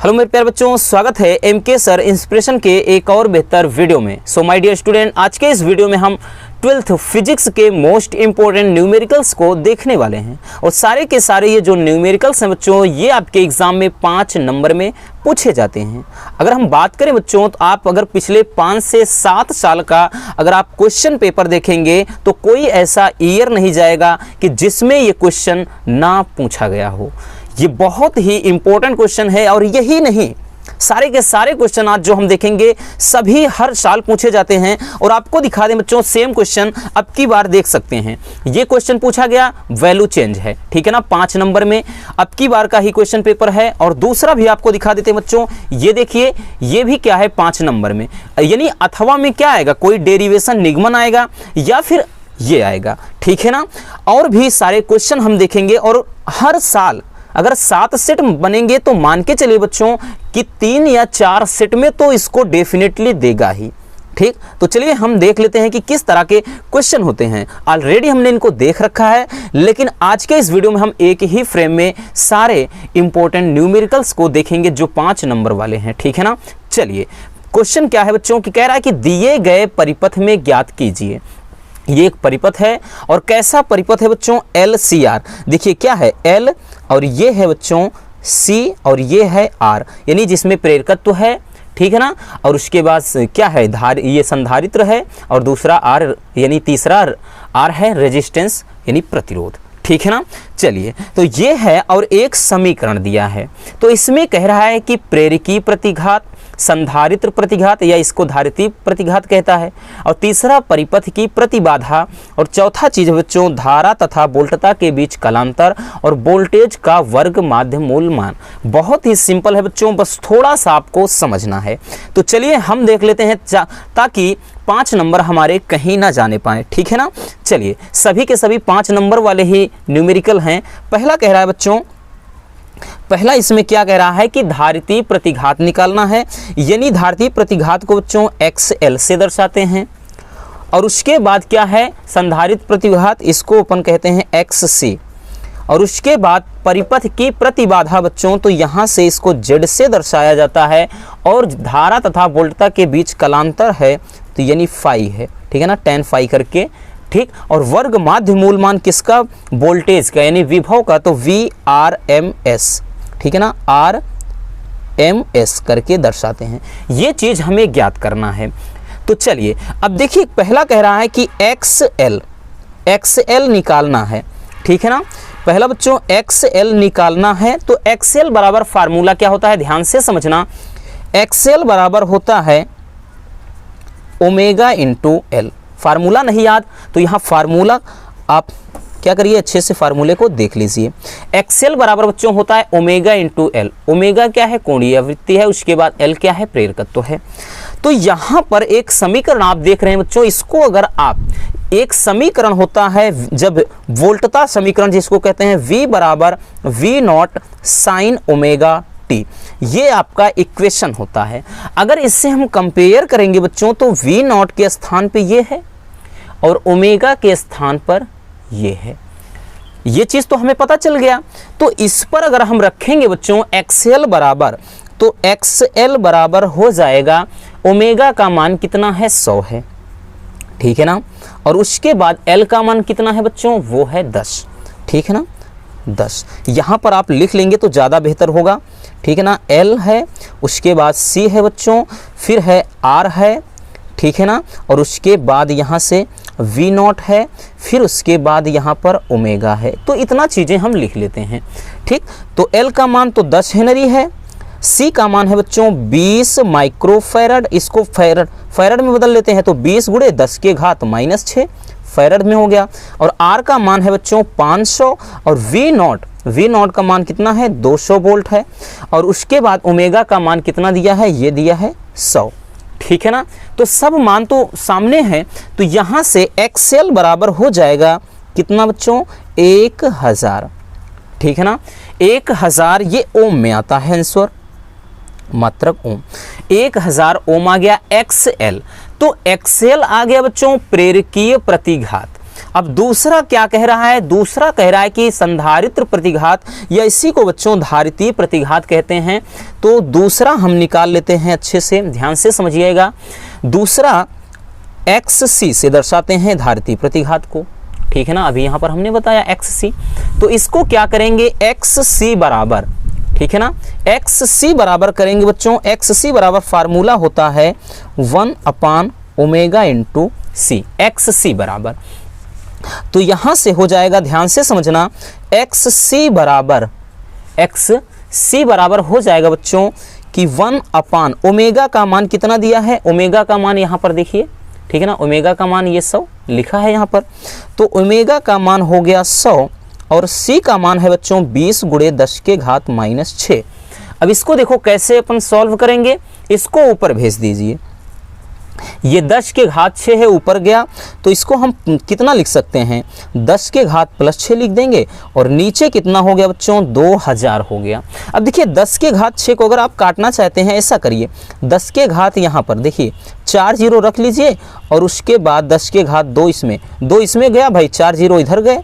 Hello मेरे प्यारे बच्चों, स्वागत है एमके सर इंस्पिरेशन के एक और बेहतर वीडियो में। सो माय डियर स्टूडेंट, आज के इस वीडियो में हम 12th फिजिक्स के मोस्ट इंपॉर्टेंट न्यूमेरिकल्स को देखने वाले हैं। और सारे के सारे ये जो न्यूमेरिकल्स हैं बच्चों, ये आपके एग्जाम में 5 नंबर में पूछे जाते हैं। अगर हम बात करें बच्चों, तो आप अगर पिछले 5 से 7 साल का अगर आप क्वेश्चन पेपर देखेंगे तो कोई ऐसा ईयर नहीं जाएगा कि जिसमें ये क्वेश्चन ना पूछा गया हो। ये बहुत ही इंपॉर्टेंट क्वेश्चन है और यही नहीं, सारे के सारे क्वेश्चन आज जो हम देखेंगे सभी हर साल पूछे जाते हैं। और आपको दिखा दें बच्चों, सेम क्वेश्चन अब की बार देख सकते हैं। ये क्वेश्चन पूछा गया, वैल्यू चेंज है, ठीक है ना, 5 नंबर में अब की बार का ही क्वेश्चन पेपर है। और दूसरा भी आपको दिखा देते हैं बच्चों, ये देखिए, ये भी क्या है 5 नंबर में, यानी अथवा में क्या आएगा, कोई डेरिवेशन निगमन आएगा या फिर ये आएगा, ठीक है ना। और भी सारे क्वेश्चन हम देखेंगे और हर साल अगर 7 सेट बनेंगे तो मान के चलिए बच्चों कि 3 या 4 सेट में तो इसको डेफिनेटली देगा ही, ठीक। तो चलिए हम देख लेते हैं कि किस तरह के क्वेश्चन होते हैं। ऑलरेडी हमने इनको देख रखा है, लेकिन आज के इस वीडियो में हम एक ही फ्रेम में सारे इंपॉर्टेंट न्यूमेरिकल्स को देखेंगे जो 5 नंबर वाले हैं, ठीक है ना। चलिए, क्वेश्चन क्या है बच्चों कि कह रहा है कि दिए गए परिपथ में ज्ञात कीजिए। ये एक परिपथ है और कैसा परिपथ है बच्चों, LCR। देखिए क्या है L और ये है बच्चों C और ये है R, यानी जिसमें प्रेरकत्व है, ठीक है ना। और उसके बाद क्या है, ये संधारित्र है और दूसरा R यानी तीसरा R है रेजिस्टेंस यानी प्रतिरोध, ठीक है ना। चलिए, तो ये है और एक समीकरण दिया है। तो इसमें कह रहा है कि प्रेरकी प्रतिघात, संधारित्र प्रतिघात या इसको धारित्री प्रतिघात कहता है, और तीसरा परिपथ की प्रतिबाधा, और चौथा चीज बच्चों धारा तथा वोल्टता के बीच कलांतर और वोल्टेज का वर्ग माध्य मूल मान। बहुत ही सिंपल है बच्चों, बस थोड़ा सा आपको समझना है। तो चलिए हम देख लेते हैं ताकि 5 नंबर हमारे कहीं ना जाने पाए, ठीक है ना। चलिए, सभी के सभी 5 नंबर वाले ही न्यूमेरिकल हैं। पहला कह रहा है बच्चों, पहला इसमें क्या कह रहा है कि धारिती प्रतिघात निकालना है, यानी धारिती प्रतिघात को बच्चों XL से दर्शाते हैं। और उसके बाद क्या है, संधारित प्रतिघात, इसको अपन कहते हैं XC। और उसके बाद परिपथ की प्रतिबाधा बच्चों, तो यहाँ से इसको Z से दर्शाया जाता है। और धारा तथा वोल्टता के बीच कलांतर है तो यानी फाई है, ठीक है ना, tan फाई करके, ठीक। और वर्ग माध्य मूल मान किसका, वोल्टेज का यानी विभव का, तो VRMS, ठीक है ना, RMS करके दर्शाते हैं। ये चीज हमें ज्ञात करना है। तो चलिए अब देखिए, पहला कह रहा है कि XL निकालना है, ठीक है ना। पहला बच्चों XL निकालना है, तो XL बराबर फार्मूला क्या होता है, ध्यान से समझना। XL बराबर होता है ओमेगा इंटू L। फार्मूला नहीं याद तो यहाँ फार्मूला आप क्या करिए, अच्छे से फार्मूले को देख लीजिए। XL बराबर बच्चों होता है ओमेगा इंटू L। ओमेगा क्या है, कोणीय आवृत्ति है, उसके बाद L क्या है, प्रेरकत्व है। तो यहाँ पर एक समीकरण आप देख रहे हैं बच्चों, इसको अगर आप, एक समीकरण होता है जब वोल्टता समीकरण जिसको कहते हैं V बराबर V0 साइन ओमेगा t, ये आपका इक्वेशन होता है। अगर इससे हम कंपेयर करेंगे बच्चों, तो V0 के स्थान पे ये है और ओमेगा के स्थान पर ये है। ये चीज तो हमें पता चल गया। तो इस पर अगर हम रखेंगे बच्चों XL बराबर, तो XL बराबर हो जाएगा, ओमेगा का मान कितना है, 100 है, ठीक है ना। और उसके बाद L का मान कितना है बच्चों, वो है 10, ठीक है ना, 10। यहाँ पर आप लिख लेंगे तो ज़्यादा बेहतर होगा, ठीक है ना। L है, उसके बाद C है बच्चों, फिर है R है, ठीक है ना। और उसके बाद यहाँ से V0 है, फिर उसके बाद यहाँ पर ओमेगा है। तो इतना चीज़ें हम लिख लेते हैं, ठीक। तो L का मान तो 10 हेनरी है, C का मान है बच्चों 20 माइक्रोफैरड, इसको फैरड में बदल लेते हैं तो 20 गुणे 10 के घात -6 फैरड में हो गया। और R का मान है बच्चों 500 और V0 का मान कितना है, 200 वोल्ट है। और उसके बाद ओमेगा का मान कितना दिया है, ये दिया है 100, ठीक है ना। तो सब मान तो सामने है, तो यहाँ से XL बराबर हो जाएगा कितना बच्चों, 1000, ठीक है ना। 1000 ये ओम में आता है आंसर, मात्रक ओम। 1000 ओम आ गया XL। तो XL आ गया बच्चों प्रेरकीय प्रतिघात। अब दूसरा क्या कह रहा है, दूसरा कह रहा है कि संधारित्र प्रतिघात या इसी को बच्चों धारितीय प्रतिघात कहते हैं। तो दूसरा हम निकाल लेते हैं, अच्छे से ध्यान से समझिएगा। दूसरा XC से दर्शाते हैं धारितीय प्रतिघात को, ठीक है ना। अभी यहाँ पर हमने बताया XC, तो इसको क्या करेंगे XC बराबर, ठीक है ना, XC बराबर करेंगे बच्चों। XC बराबर फार्मूला होता है 1/ओमेगा इंटू C, XC बराबर। तो यहां से हो जाएगा, ध्यान से समझना, XC बराबर हो जाएगा बच्चों कि 1/ ओमेगा का मान कितना दिया है, ओमेगा का मान यहां पर देखिए, ठीक है ना, ओमेगा का मान ये 100 लिखा है यहाँ पर। तो ओमेगा का मान हो गया 100 और C का मान है बच्चों 20 × 10⁻⁻6। अब इसको देखो कैसे अपन सॉल्व करेंगे, इसको ऊपर भेज दीजिए। ये 10⁻6 है, ऊपर गया, तो इसको हम कितना लिख सकते हैं, 10⁻+6 लिख देंगे और नीचे कितना हो गया बच्चों 2000 हो गया। अब देखिए 10⁻6 को अगर आप काटना चाहते हैं ऐसा करिए, 10⁻, यहाँ पर देखिए 4 0 रख लीजिए और उसके बाद 10⁻2 इसमें, 2 इसमें गया भाई, 4 0 इधर गए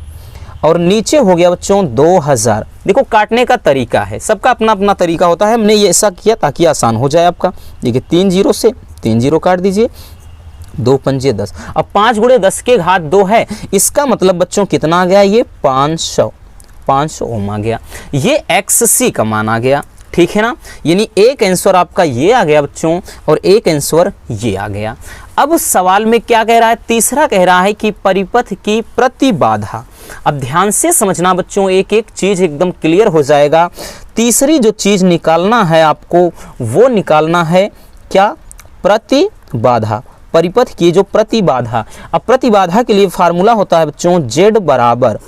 और नीचे हो गया बच्चों 2000। देखो काटने का तरीका है, सबका अपना अपना तरीका होता है, हमने ये ऐसा किया ताकि आसान हो जाए आपका। देखिए 3 0 से 3 0 काट दीजिए, 2 पंजे 10। अब 5 × 10⁻2 है, इसका मतलब बच्चों कितना आ गया, ये 500 ओम आ गया। ये XC का मान आ गया, ठीक है ना। यानी एक आंसर आपका ये आ गया बच्चों और एक आंसर ये आ गया। अब सवाल में क्या कह रहा है, तीसरा कह रहा है कि परिपथ की प्रतिबाधा। अब ध्यान से समझना बच्चों, एक एक चीज एकदम क्लियर हो जाएगा। तीसरी जो चीज निकालना है आपको, वो निकालना है क्या, प्रतिबाधा, परिपथ की जो प्रतिबाधा। अब प्रतिबाधा के लिए फार्मूला होता है बच्चों Z बराबर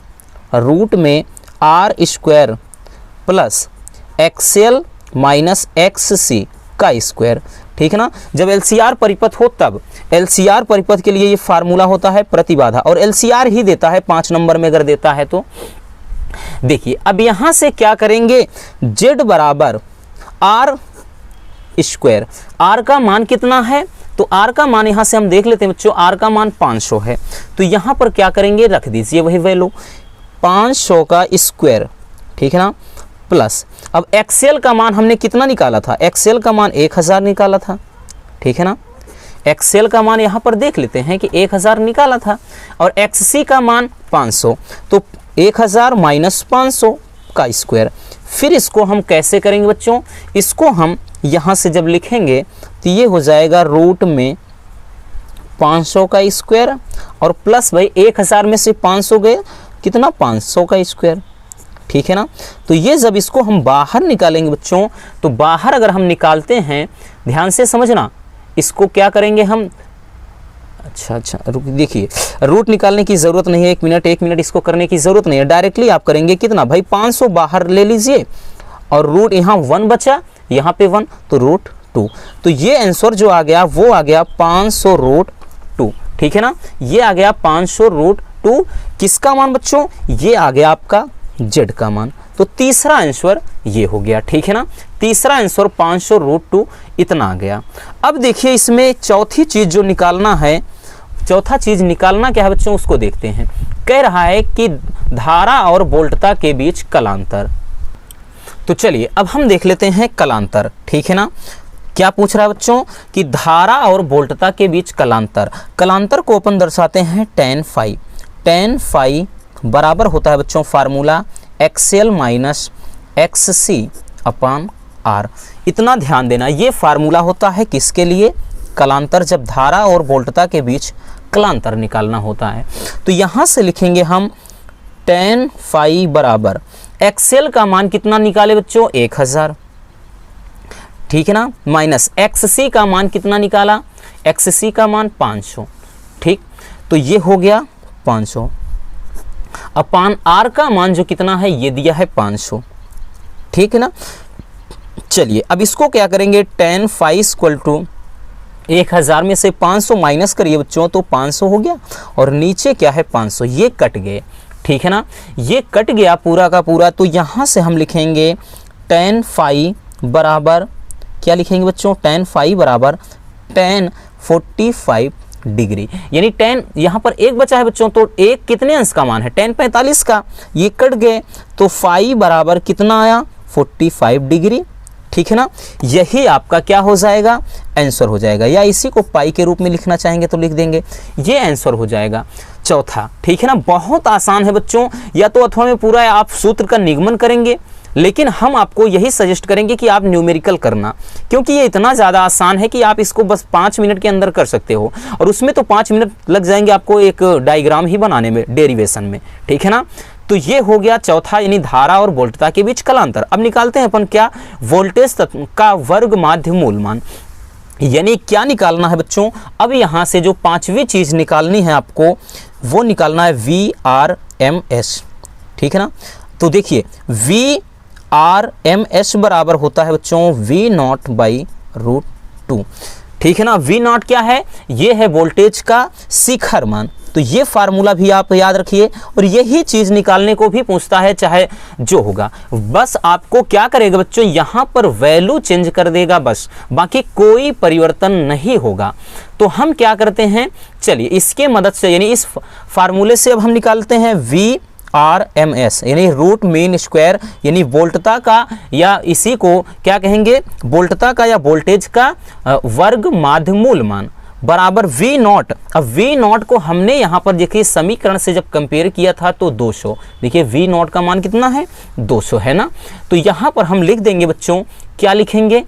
√R² plus XL minus XC का स्क्वायर, ठीक है ना। जब LCR परिपथ हो तब, LCR परिपथ के लिए ये फार्मूला होता है प्रतिबाधा, और LCR ही देता है 5 नंबर में अगर देता है तो। देखिए अब यहां से क्या करेंगे, Z बराबर R², R का मान कितना है, तो R का मान यहां से हम देख लेते हैं बच्चों, R का मान 500 है। तो यहां पर क्या करेंगे, रख दीजिए वही वैल्यू 500 का स्क्वायर, ठीक है ना, प्लस। अब XL का मान हमने कितना निकाला था, XL का मान 1000 निकाला था, ठीक है ना। XL का मान यहाँ पर देख लेते हैं कि 1000 निकाला था और XC का मान 500, तो 1000 माइनस 500 का स्क्वायर। फिर इसको हम कैसे करेंगे बच्चों, इसको हम यहाँ से जब लिखेंगे तो ये हो जाएगा रूट में 500 का स्क्वायर और प्लस भाई 1000 में से 500 गए, कितना 500 का स्क्वायर, ठीक है ना। तो ये जब इसको हम बाहर निकालेंगे बच्चों, तो बाहर अगर हम निकालते हैं, ध्यान से समझना, इसको क्या करेंगे हम, अच्छा देखिए, रूट निकालने की ज़रूरत नहीं है, 1 मिनट इसको करने की ज़रूरत नहीं है, डायरेक्टली आप करेंगे कितना भाई 500 बाहर ले लीजिए और रूट यहाँ 1 बचा, यहाँ पे 1 तो √2। तो ये आंसर जो आ गया वो आ गया 500 √2, ठीक है ना। ये आ गया 500 √2, किसका मान बच्चों, ये आ गया आपका Z का मान। तो तीसरा आंसर ये हो गया, ठीक है ना। तीसरा आंसर 500 √2 इतना आ गया। अब देखिए इसमें चौथी चीज जो निकालना है, चौथा चीज निकालना क्या है बच्चों, उसको देखते हैं। कह रहा है कि धारा और वोल्टता के बीच कलांतर। तो चलिए अब हम देख लेते हैं कलांतर, ठीक है ना। क्या पूछ रहा है बच्चों कि धारा और वोल्टता के बीच कलांतर। कलांतर को अपन दर्शाते हैं tan phi। tan phi बराबर होता है बच्चों फार्मूला XL माइनस XC अपान R। इतना ध्यान देना, ये फार्मूला होता है किसके लिए, कलांतर, जब धारा और वोल्टता के बीच कलांतर निकालना होता है। तो यहाँ से लिखेंगे हम tan phi बराबर XL का मान कितना निकाले बच्चों 1000, ठीक है ना, माइनस XC का मान कितना निकाला, XC का मान 500, ठीक। तो ये हो गया 500 अपान R का मान जो कितना है ये दिया है 500, ठीक है ना। चलिए अब इसको क्या करेंगे, tan phi इक्वल टू 1000 में से 500 माइनस करिए बच्चों, तो 500 हो गया और नीचे क्या है 500, ये कट गए, ठीक है ना, ये कट गया पूरा का पूरा। तो यहाँ से हम लिखेंगे tan phi बराबर, क्या लिखेंगे बच्चों, tan phi बराबर tan 45 डिग्री, यानी tan यहाँ पर एक बचा है बच्चों, तो एक कितने अंश का मान है, tan 45 का, ये कट गए तो फाई बराबर कितना आया 45 डिग्री। ठीक है ना, यही आपका क्या हो जाएगा, आंसर हो जाएगा, या इसी को पाई के रूप में लिखना चाहेंगे तो लिख देंगे, ये आंसर हो जाएगा चौथा। ठीक है ना, बहुत आसान है बच्चों, या तो अथवा में पूरा आप सूत्र का निगमन करेंगे, लेकिन हम आपको यही सजेस्ट करेंगे कि आप न्यूमेरिकल करना, क्योंकि ये इतना ज़्यादा आसान है कि आप इसको बस 5 मिनट के अंदर कर सकते हो, और उसमें तो 5 मिनट लग जाएंगे आपको एक डायग्राम ही बनाने में, डेरिवेशन में। ठीक है ना, तो ये हो गया चौथा, यानी धारा और वोल्टता के बीच कलांतर। अब निकालते हैं अपन क्या, वोल्टेज का वर्ग माध्य मूल मान, यानी क्या निकालना है बच्चों, अब यहाँ से जो पांचवी चीज निकालनी है आपको, वो निकालना है VRMS। ठीक है ना, तो देखिए VRMS बराबर होता है बच्चों V0/√2। ठीक है ना, V0 क्या है, ये है वोल्टेज का शिखर मान, तो ये फार्मूला भी आप याद रखिए, और यही चीज निकालने को भी पूछता है, चाहे जो होगा, बस आपको क्या करेगा बच्चों, यहां पर वैल्यू चेंज कर देगा बस, बाकी कोई परिवर्तन नहीं होगा। तो हम क्या करते हैं, चलिए इसके मदद से, यानी इस फार्मूले से अब हम निकालते हैं VRMS, यानी रूट मीन स्क्वायर, यानी वोल्टता का, या इसी को क्या कहेंगे, वोल्टता का या वोल्टेज का वर्ग माध्य मूल मान बराबर V0। अब V0 को हमने यहाँ पर देखिए समीकरण से जब कंपेयर किया था तो 200, देखिए V0 का मान कितना है 200 है ना, तो यहाँ पर हम लिख देंगे बच्चों, क्या लिखेंगे,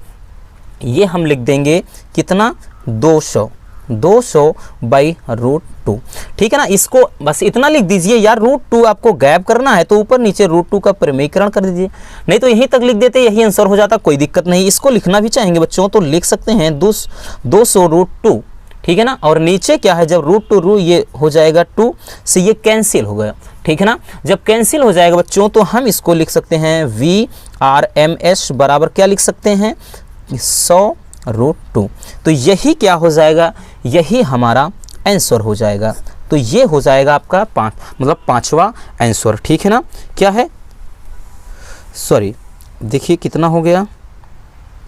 ये हम लिख देंगे कितना 200/√2। ठीक है ना, इसको बस इतना लिख दीजिए यार, √2 आपको गैप करना है तो ऊपर नीचे √2 का परिमेयकरण कर दीजिए, नहीं तो यहीं तक लिख देते, यही आंसर हो जाता, कोई दिक्कत नहीं। इसको लिखना भी चाहेंगे बच्चों तो लिख सकते हैं 200√2। ठीक है ना, और नीचे क्या है, जब √2 ये हो जाएगा 2 से ये कैंसिल हो गया। ठीक है ना, जब कैंसिल हो जाएगा बच्चों तो हम इसको लिख सकते हैं VRMS बराबर क्या लिख सकते हैं 100√2। तो यही क्या हो जाएगा, यही हमारा आंसर हो जाएगा। तो ये हो जाएगा आपका पांचवा आंसर। ठीक है ना, क्या है, सॉरी देखिए कितना हो गया,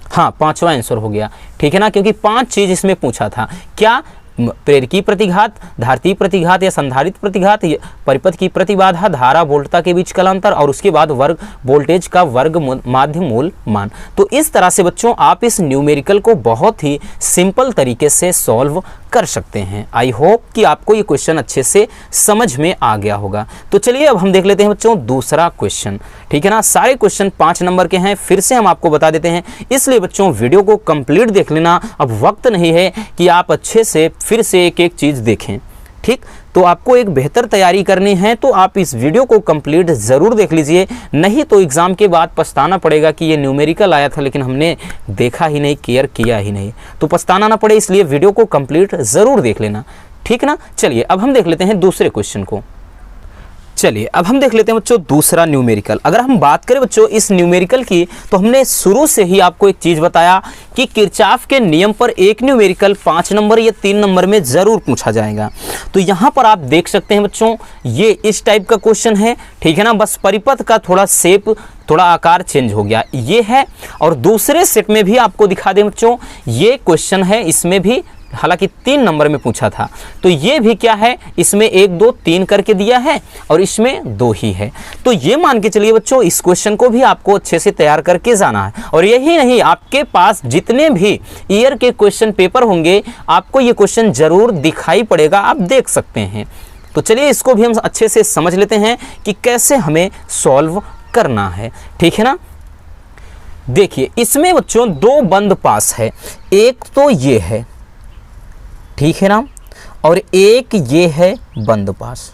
हाँ पांचवा आंसर हो गया। ठीक है ना, क्योंकि 5 चीज इसमें पूछा था, क्या प्रेरकी प्रतिघात, धारती प्रतिघात या संधारित प्रतिघात, परिपथ की प्रतिबाधा, धारा वोल्टता के बीच कलांतर, और उसके बाद वर्ग वोल्टेज का वर्ग माध्य मूल मान। तो इस तरह से बच्चों आप इस न्यूमेरिकल को बहुत ही सिंपल तरीके से सॉल्व कर सकते हैं। आई होप कि आपको ये क्वेश्चन अच्छे से समझ में आ गया होगा। तो चलिए अब हम देख लेते हैं बच्चों दूसरा क्वेश्चन। ठीक है ना, सारे क्वेश्चन 5 नंबर के हैं, फिर से हम आपको बता देते हैं, इसलिए बच्चों वीडियो को कंप्लीट देख लेना। अब वक्त नहीं है कि आप अच्छे से फिर से एक एक चीज देखें। ठीक, तो आपको एक बेहतर तैयारी करनी है तो आप इस वीडियो को कंप्लीट ज़रूर देख लीजिए, नहीं तो एग्ज़ाम के बाद पछताना पड़ेगा कि ये न्यूमेरिकल आया था लेकिन हमने देखा ही नहीं, केयर किया ही नहीं, तो पछताना ना पड़े, इसलिए वीडियो को कंप्लीट ज़रूर देख लेना। ठीक ना, चलिए अब हम देख लेते हैं दूसरे क्वेश्चन को। चलिए अब हम देख लेते हैं बच्चों दूसरा न्यूमेरिकल। अगर हम बात करें बच्चों इस न्यूमेरिकल की, तो हमने शुरू से ही आपको एक चीज़ बताया कि किरचॉफ के नियम पर एक न्यूमेरिकल 5 नंबर या 3 नंबर में ज़रूर पूछा जाएगा। तो यहाँ पर आप देख सकते हैं बच्चों, ये इस टाइप का क्वेश्चन है। ठीक है ना, बस परिपथ का थोड़ा शेप, थोड़ा आकार चेंज हो गया, ये है। और दूसरे सेट में भी आपको दिखा दें बच्चों, ये क्वेश्चन है, इसमें भी हालांकि 3 नंबर में पूछा था, तो ये भी क्या है, इसमें 1 2 3 करके दिया है और इसमें 2 ही है। तो ये मान के चलिए बच्चों इस क्वेश्चन को भी आपको अच्छे से तैयार करके जाना है। और यही नहीं, आपके पास जितने भी ईयर के क्वेश्चन पेपर होंगे आपको ये क्वेश्चन जरूर दिखाई पड़ेगा, आप देख सकते हैं। तो चलिए इसको भी हम अच्छे से समझ लेते हैं कि कैसे हमें सॉल्व करना है। ठीक है ना, देखिए इसमें बच्चों 2 बंद पास है, एक तो ये है, ठीक है ना, और एक ये है बंद पास।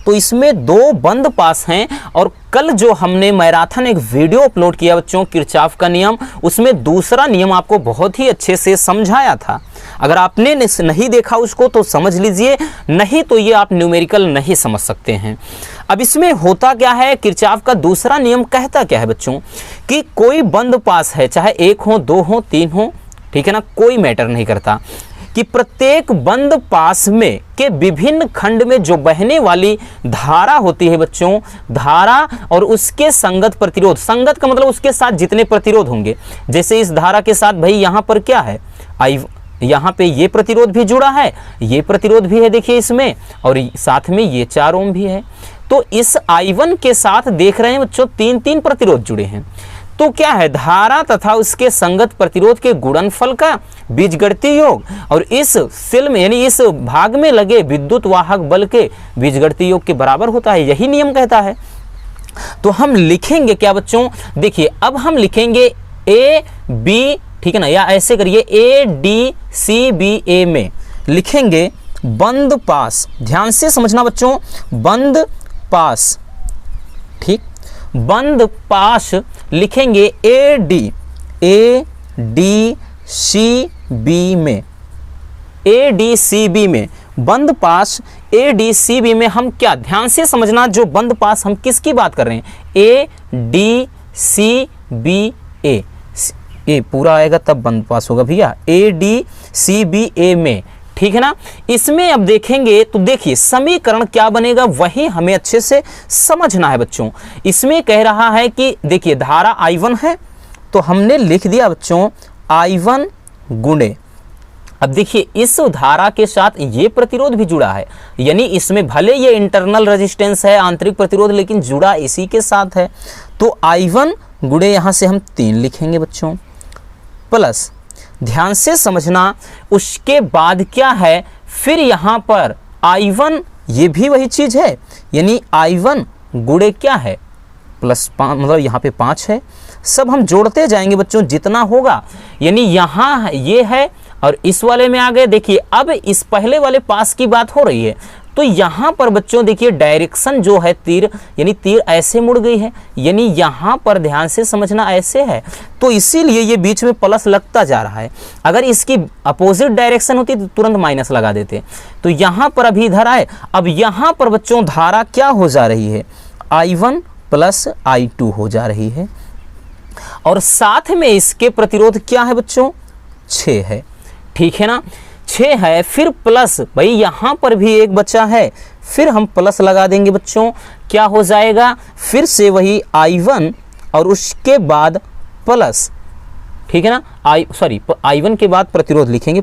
तो इसमें 2 बंद पास हैं। और कल जो हमने मैराथन एक वीडियो अपलोड किया बच्चों किरचॉफ का नियम, उसमें दूसरा नियम आपको बहुत ही अच्छे से समझाया था। अगर आपने नहीं देखा उसको तो समझ लीजिए, नहीं तो ये आप न्यूमेरिकल नहीं समझ सकते हैं। अब इसमें होता क्या है, किरचॉफ का दूसरा नियम कहता क्या है बच्चों, कि कोई बंद पास है, चाहे 1 हो 2 हो 3 हो, ठीक है ना, कोई मैटर नहीं करता, कि प्रत्येक बंद पास में के विभिन्न खंड में जो बहने वाली धारा होती है बच्चों, धारा और उसके संगत प्रतिरोध, संगत का मतलब उसके साथ जितने प्रतिरोध होंगे, जैसे इस धारा के साथ भाई यहाँ पर क्या है यहाँ पे ये प्रतिरोध भी जुड़ा है, ये प्रतिरोध भी है देखिए इसमें, और साथ में ये 4 ओम भी है। तो इस I1 के साथ देख रहे हैं बच्चों 3 प्रतिरोध जुड़े हैं। तो क्या है, धारा तथा उसके संगत प्रतिरोध के गुणनफल का बीजगणितीय योग और इस सेल में यानी इस भाग में लगे विद्युत वाहक बल के बीजगणितीय योग के बराबर होता है, यही नियम कहता है। तो हम लिखेंगे क्या बच्चों, देखिए अब हम लिखेंगे ए बी, ठीक है ना, या ऐसे करिए ए डी सी बी ए में लिखेंगे बंद पास। ध्यान से समझना बच्चों, बंद पास, ठीक, बंद पास लिखेंगे ए डी सी बी में, ए डी सी बी में बंद पास ए डी सी बी में हम क्या, ध्यान से समझना, जो बंद पास हम किसकी बात कर रहे हैं, ए डी सी बी ए पूरा आएगा तब बंद पास होगा भैया, ए डी सी बी ए में, ठीक है ना। इसमें अब देखेंगे तो देखिए समीकरण क्या बनेगा वही हमें अच्छे से समझना है बच्चों। इसमें कह रहा है कि देखिए धारा I1 है, तो हमने लिख दिया बच्चों I1 गुणे, अब देखिए इस धारा के साथ ये प्रतिरोध भी जुड़ा है, यानी इसमें भले ये इंटरनल रेजिस्टेंस है, आंतरिक प्रतिरोध, लेकिन जुड़ा इसी के साथ है। तो I1 गुणे यहाँ से हम 3 लिखेंगे बच्चों, प्लस ध्यान से समझना, उसके बाद क्या है, फिर यहाँ पर I1 ये भी वही चीज है, यानी I1 गुणे क्या है प्लस 5, मतलब यहाँ पे 5 है। सब हम जोड़ते जाएंगे बच्चों जितना होगा, यानी यहाँ ये है और इस वाले में आ गए। देखिए अब इस पहले वाले पास की बात हो रही है, तो यहाँ पर बच्चों देखिए डायरेक्शन जो है तीर, यानी तीर ऐसे मुड़ गई है, यानी यहाँ पर ध्यान से समझना ऐसे है, तो इसीलिए ये बीच में प्लस लगता जा रहा है। अगर इसकी अपोजिट डायरेक्शन होती तो तुरंत माइनस लगा देते। तो यहाँ पर अभी इधर आए, अब यहाँ पर बच्चों धारा क्या हो जा रही है, I1 प्लस I2 हो जा रही है, और साथ में इसके प्रतिरोध क्या है बच्चों, 6 है, ठीक है ना, 6 है। फिर प्लस, भाई यहाँ पर भी एक बचा है, फिर हम प्लस लगा देंगे बच्चों, क्या हो जाएगा, फिर से वही I1 और उसके बाद प्लस, ठीक है ना, I1 के बाद प्रतिरोध लिखेंगे,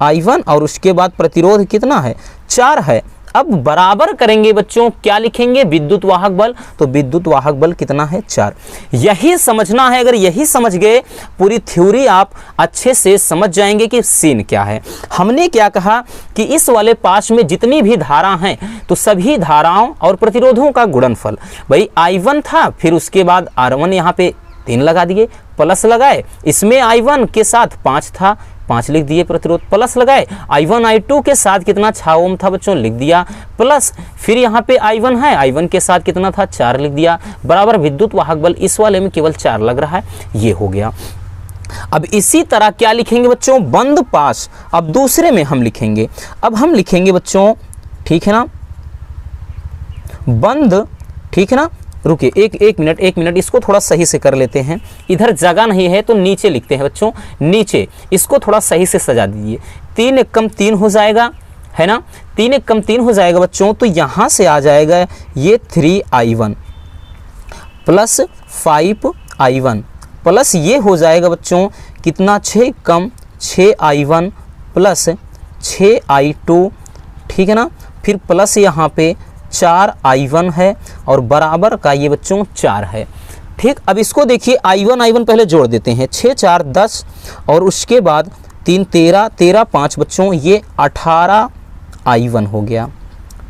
I1 और उसके बाद प्रतिरोध कितना है, 4 है। अब बराबर करेंगे बच्चों, क्या लिखेंगे, विद्युत वाहक बल, तो विद्युत वाहक बल कितना है, 4। यही समझना है, अगर यही समझ गए पूरी थ्योरी आप अच्छे से समझ जाएंगे कि सीन क्या है। हमने क्या कहा कि इस वाले पास में जितनी भी धारा हैं तो सभी धाराओं और प्रतिरोधों का गुणनफल, भाई I1 था, फिर उसके बाद R1 यहाँ पे 3 लगा दिए, प्लस लगाए, इसमें I1 के साथ 5 था, 5 लिख दिए प्रतिरोध, प्लस लगाए, I1 I2 के साथ कितना 6 ओम था बच्चों, लिख दिया, प्लस फिर यहाँ पे I1 है, I1 के साथ कितना था 4 लिख दिया, बराबर विद्युत वाहक बल इस वाले में केवल 4 लग रहा है, ये हो गया। अब इसी तरह क्या लिखेंगे बच्चों, बंद पास, अब दूसरे में हम लिखेंगे, अब हम लिखेंगे बच्चों, ठीक है ना, बंद, ठीक है ना, रुकिए एक मिनट इसको थोड़ा सही से कर लेते हैं, इधर जगह नहीं है तो नीचे लिखते हैं बच्चों, नीचे इसको थोड़ा सही से सजा दीजिए, 3 एक कम 3 हो जाएगा, है ना, 3 एक कम 3 हो जाएगा बच्चों, तो यहाँ से आ जाएगा ये 3I1 प्लस 5I1 प्लस ये हो जाएगा बच्चों कितना, 6 कम 6I1 प्लस 6I2, ठीक है ना, फिर प्लस यहाँ पे 4I1 है और बराबर का ये बच्चों 4 है, ठीक। अब इसको देखिए I1 पहले जोड़ देते हैं, 6 4 10 और उसके बाद 3 13 5 बच्चों ये 18I1 हो गया,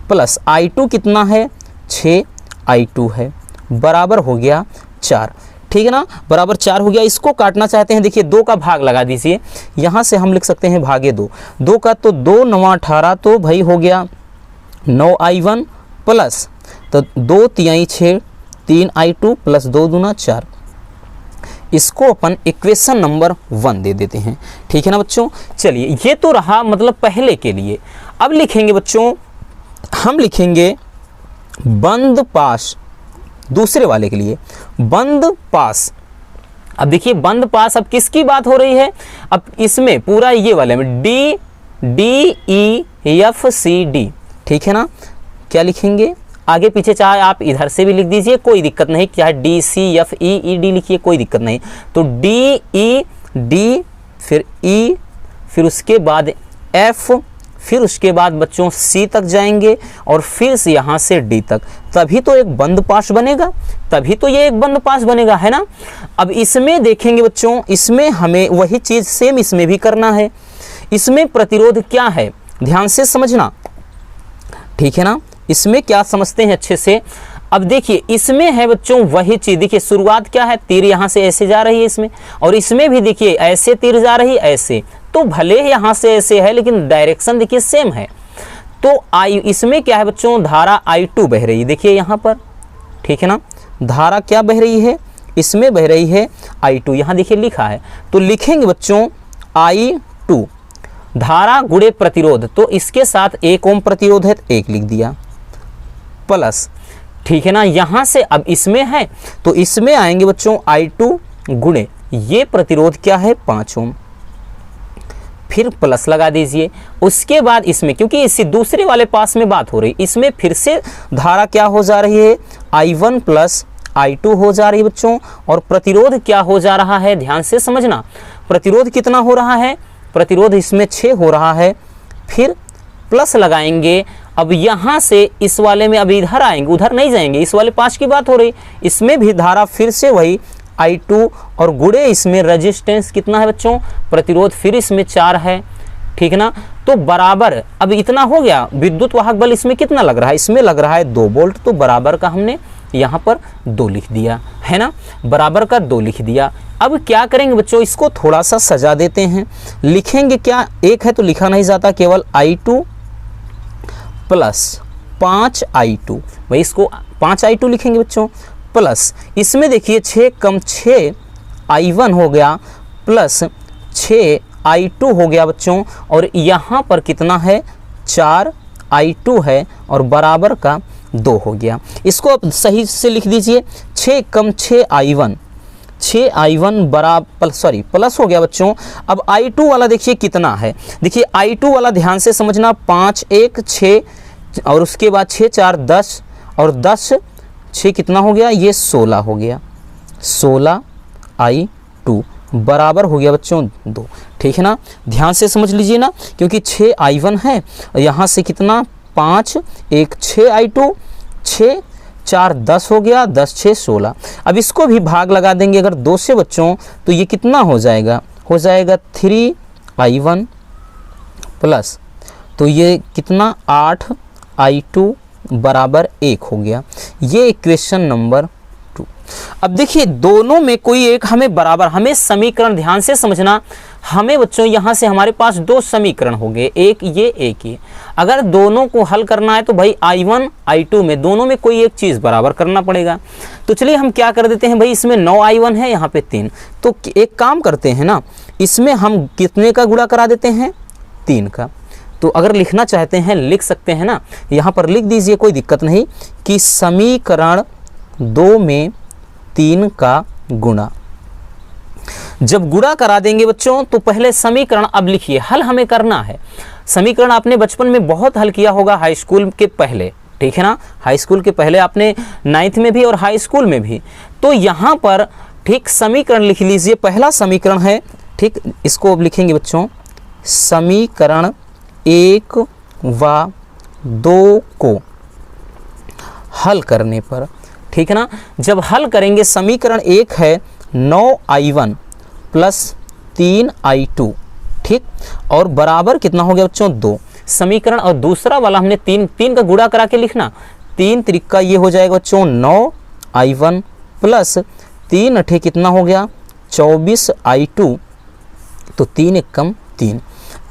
प्लस I2 कितना है, 6I2 है, बराबर हो गया 4, ठीक है ना, बराबर 4 हो गया। इसको काटना चाहते हैं, देखिए 2 का भाग लगा दीजिए, यहाँ से हम लिख सकते हैं भागे 2 का, तो 2 9 18, तो भाई हो गया 9I1 प्लस, तो 2 3 6 3I2 प्लस 2 दूना 4, इसको अपन इक्वेशन नंबर 1 दे देते हैं, ठीक है ना बच्चों। चलिए ये तो रहा मतलब पहले के लिए। अब लिखेंगे बच्चों, हम लिखेंगे बंद पास, दूसरे वाले के लिए बंद पास। अब देखिए बंद पास, अब किसकी बात हो रही है, अब इसमें पूरा ये वाले में DEFCD, ठीक है ना, क्या लिखेंगे, आगे पीछे चाहे आप इधर से भी लिख दीजिए कोई दिक्कत नहीं, चाहे DCFEED लिखिए कोई दिक्कत नहीं, तो DED फिर E फिर उसके बाद F, फिर उसके बाद बच्चों C तक जाएंगे और फिर से यहाँ से D तक, तभी तो एक बंद पाश बनेगा, तभी तो ये एक बंद पाश बनेगा, है ना। अब इसमें देखेंगे बच्चों, इसमें हमें वही चीज़ सेम इसमें भी करना है। इसमें प्रतिरोध क्या है, ध्यान से समझना, ठीक है ना। इसमें क्या समझते हैं अच्छे से। अब देखिए इसमें है बच्चों वही चीज़, देखिए शुरुआत क्या है, तीर यहाँ से ऐसे जा रही है इसमें, और इसमें भी देखिए ऐसे तीर जा रही है ऐसे, तो भले ही यहाँ से ऐसे है लेकिन डायरेक्शन देखिए सेम है। तो इसमें क्या है बच्चों, धारा I2 बह रही है, देखिए यहाँ पर, ठीक है ना। धारा क्या बह रही है, इसमें बह रही है I2, यहाँ देखिए लिखा है, तो लिखेंगे बच्चों I2 धारा गुणे प्रतिरोध, तो इसके साथ 1 ओम प्रतिरोध है, 1 लिख दिया, प्लस, ठीक है ना। यहाँ से अब इसमें है तो इसमें आएंगे बच्चों I2 गुणे ये प्रतिरोध क्या है 5 ओम, फिर प्लस लगा दीजिए। उसके बाद इसमें, क्योंकि इसी दूसरे वाले पास में बात हो रही, इसमें फिर से धारा क्या हो जा रही है, I1 प्लस I2 हो जा रही है बच्चों, और प्रतिरोध क्या हो जा रहा है, ध्यान से समझना, प्रतिरोध कितना हो रहा है, प्रतिरोध इसमें 6 हो रहा है, फिर प्लस लगाएंगे। अब यहाँ से इस वाले में अब इधर आएंगे, उधर नहीं जाएंगे, इस वाले 5 की बात हो रही, इसमें भी धारा फिर से वही I2 और गुणे इसमें रेजिस्टेंस कितना है बच्चों, प्रतिरोध फिर इसमें 4 है, ठीक है ना। तो बराबर, अब इतना हो गया, विद्युत वाहक बल इसमें कितना लग रहा है, इसमें लग रहा है 2 वोल्ट, तो बराबर का हमने यहाँ पर 2 लिख दिया, है ना, बराबर का 2 लिख दिया। अब क्या करेंगे बच्चों, इसको थोड़ा सा सजा देते हैं, लिखेंगे क्या, एक है तो लिखा नहीं जाता, केवल I2 प्लस 5I2, भाई इसको 5I2 लिखेंगे बच्चों, प्लस इसमें देखिए 6 कम 6 I1 हो गया, प्लस 6 I2 हो गया बच्चों, और यहाँ पर कितना है 4 I2 है, और बराबर का 2 हो गया। इसको अब सही से लिख दीजिए, 6 कम 6 I1, 6 I1 बराबर, सॉरी प्लस हो गया बच्चों। अब I2 वाला देखिए कितना है, देखिए I2 वाला ध्यान से समझना, 5 1 6 और उसके बाद 6 4 10, और 10 6 कितना हो गया, ये 16 हो गया, 16 I2 बराबर हो गया बच्चों 2, ठीक है ना। ध्यान से समझ लीजिए ना, क्योंकि 6 I1 है, यहाँ से कितना 5 1 6 I2, 6 4 10 हो गया, 10 6 16। अब इसको भी भाग लगा देंगे अगर 2 से बच्चों, तो ये कितना हो जाएगा 3 I1 प्लस, तो ये कितना 8 I2 बराबर 1 हो गया। ये इक्वेशन नंबर 2। अब देखिए दोनों में कोई एक हमें बराबर, हमें समीकरण ध्यान से समझना, हमें बच्चों यहाँ से हमारे पास 2 समीकरण हो गए, एक ये एक ये। अगर दोनों को हल करना है तो भाई I1 I2 में दोनों में कोई एक चीज़ बराबर करना पड़ेगा। तो चलिए हम क्या कर देते हैं, भाई इसमें 9 I1 है, यहाँ पे 3, तो एक काम करते हैं ना, इसमें हम कितने का गुणा करा देते हैं 3 का। तो अगर लिखना चाहते हैं लिख सकते हैं ना, यहाँ पर लिख दीजिए, कोई दिक्कत नहीं, कि समीकरण 2 में 3 का गुणा। जब गुणा करा देंगे बच्चों तो पहले समीकरण, अब लिखिए हल हमें करना है। समीकरण आपने बचपन में बहुत हल किया होगा, हाई स्कूल के पहले, ठीक है ना, हाई स्कूल के पहले आपने 9th में भी और हाई स्कूल में भी। तो यहाँ पर ठीक समीकरण लिख लीजिए, पहला समीकरण है, ठीक, इसको अब लिखेंगे बच्चों, समीकरण 1 व 2 को हल करने पर, ठीक है ना, जब हल करेंगे समीकरण 1 है 9 I1 प्लस 3 I2, ठीक, और बराबर कितना हो गया बच्चों 2 समीकरण, और दूसरा वाला हमने 3 का गुणा करा के लिखना, 3 त्रिका ये हो जाएगा बच्चों 9 I1 प्लस 3 अठे कितना हो गया 24 I2, तो 3 एकम 3।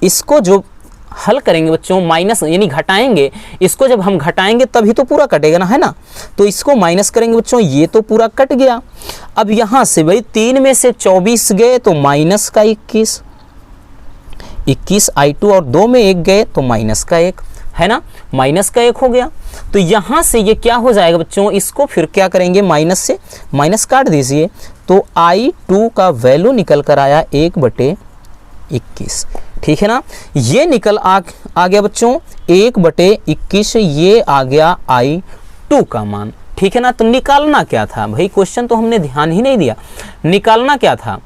इसको जो हल करेंगे बच्चों, माइनस यानी घटाएंगे, इसको जब हम घटाएंगे तभी तो पूरा कटेगा ना, है ना, तो इसको माइनस करेंगे बच्चों, ये तो पूरा कट गया। अब यहाँ से भाई 3 में से 24 गए तो माइनस का 21 I2, और 2 में 1 गए तो माइनस का 1, है ना, माइनस का 1 हो गया। तो यहाँ से ये क्या हो जाएगा बच्चों, इसको फिर क्या करेंगे, माइनस से माइनस काट दीजिए, तो I2 का वैल्यू निकल कर आया 1/21, ठीक है ना। ये निकल आ गया बच्चों 1/21, ये आ गया I2 का मान, ठीक है ना। तो निकालना क्या था भाई, क्वेश्चन तो हमने ध्यान ही नहीं दिया, निकालना क्या था,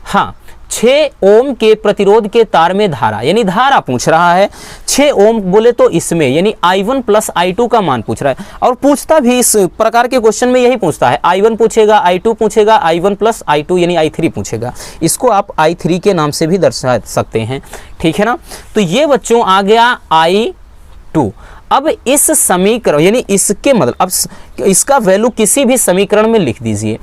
हाँ 6 ओम के प्रतिरोध के तार में धारा, यानी धारा पूछ रहा है। 6 ओम बोले तो इसमें यानी I1 प्लस I2 का मान पूछ रहा है, और पूछता भी इस प्रकार के क्वेश्चन में यही पूछता है, I1 पूछेगा, I2 पूछेगा, I1 प्लस I2 यानी I3 पूछेगा। इसको आप I3 के नाम से भी दर्शा सकते हैं, ठीक है ना। तो ये बच्चों आ गया I2। अब इस समीकरण यानी इसके मतलब अब इसका वैल्यू किसी भी समीकरण में लिख दीजिए,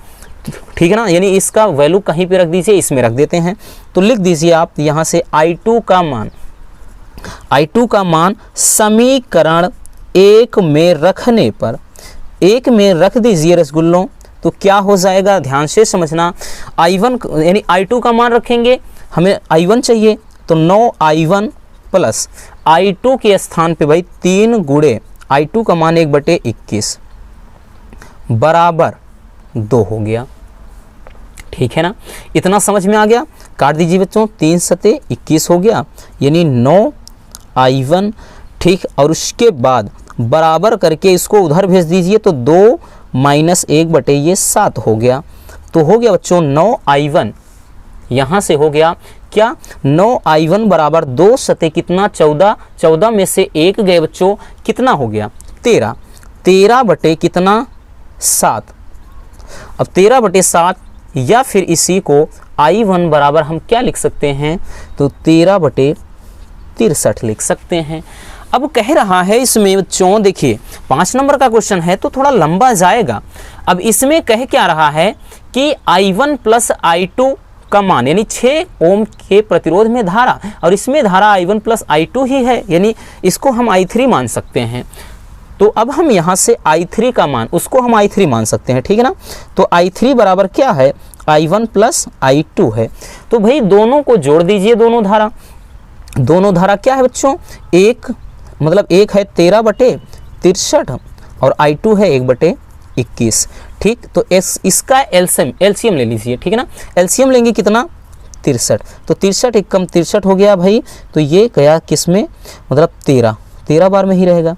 ठीक है ना, यानी इसका वैल्यू कहीं पे रख दीजिए, इसमें रख देते हैं। तो लिख दीजिए आप यहाँ से I2 का मान समीकरण 1 में रखने पर, 1 में रख दीजिए रसगुल्लों, तो क्या हो जाएगा, ध्यान से समझना। I1 यानी I2 का मान रखेंगे, हमें I1 चाहिए, तो 9I1 प्लस I2 के स्थान पे भाई 3 गुणे I2 का मान 1/21 बराबर 2 हो गया, ठीक है ना। इतना समझ में आ गया। काट दीजिए बच्चों, 3 सते 21 हो गया, यानी 9I1, ठीक। और उसके बाद बराबर करके इसको उधर भेज दीजिए, तो 2 माइनस 1/7 हो गया। तो हो गया बच्चों 9I1, यहाँ से हो गया क्या, 9I1 बराबर 2 सते कितना 14, 14 में से 1 गए बच्चों, कितना हो गया 13, 13 बटे कितना 7। अब 13/7 या फिर इसी को I1 बराबर हम क्या लिख सकते हैं, तो 13/63 लिख सकते हैं। अब कह रहा है इसमें बच्चों, देखिए 5 नंबर का क्वेश्चन है तो थोड़ा लंबा जाएगा। अब इसमें कह क्या रहा है कि I1 प्लस I2 का मान, यानी 6 ओम के प्रतिरोध में धारा, और इसमें धारा I1 प्लस I2 ही है, यानी इसको हम I3 मान सकते हैं। तो अब हम यहाँ से I3 का मान, उसको हम I3 मान सकते हैं, ठीक है ना। तो I3 बराबर क्या है, I1 प्लस I2 है। तो भाई दोनों को जोड़ दीजिए, दोनों धारा क्या है बच्चों, एक मतलब एक है 13/63 और I2 है 1/21, ठीक। तो इसका एलसीएम ले लीजिए, ठीक है ना। एलसीएम लेंगे कितना 63, तो 63 एक कम 63 हो गया भाई। तो ये गया किस में, मतलब 13 बार में ही रहेगा